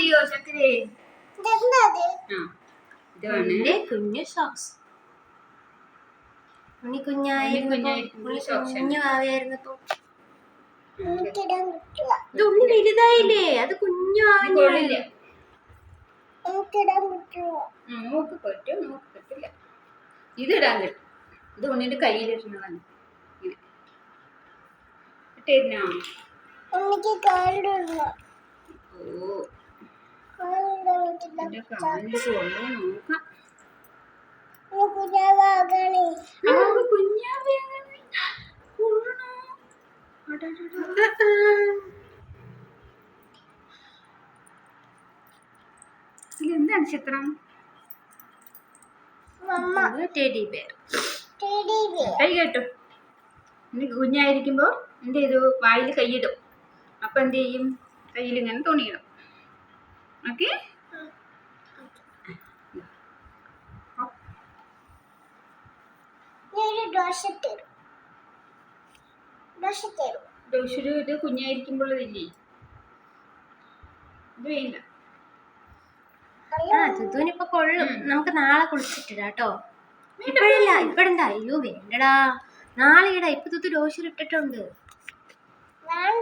അറിയോ ചക്കരേ? ഇതാണ് കുഞ്ഞു സോക്സ്. ഉണ്ണി കുഞ്ഞു ആവായിരുന്നപ്പോ ഇത് ഉണ്ണി വലുതായില്ലേ, അത് കുഞ്ഞു ആവില്ല. നോക്ക് പറ്റും, നോക്ക് പറ്റില്ല. ഇത് ഇടാൻ പറ്റും. ഇത് ഉണ്ണിന്റെ കയ്യിലിരുന്നതാണ്. ഇട്ടിരുന്നോ? ഓ എന്റെ കാലിൽ കൊണ്ടു നോക്കാം. എന്താണ് ചിത്രം? Teddy bear. കൈ കേട്ടു. ഇനി കുഞ്ഞായിരിക്കുമ്പോ എന്ത് ചെയ്തു? വായിൽ കൈയിടും. അപ്പൊ എന്ത് ചെയ്യും? കയ്യിൽ ഇങ്ങനെ തുണിയിടും. ഓക്കെ. ഇത് കുഞ്ഞായിരിക്കുമ്പോഴതില്ലേ? ഇത് വേണ്ട. തുതുവിനിപ്പൊ കൊള്ളും. നമുക്ക് നാളെ കുളിച്ചിട്ടിടാട്ടോ. ഇപ്പഴല്ല, ഇപ്പഴണ്ട. അയ്യോ വേണ്ടടാ, നാളെ ഇടാ. ഇപ്പൊ തുതു ലോഷൻ ഇട്ടിട്ടുണ്ട്.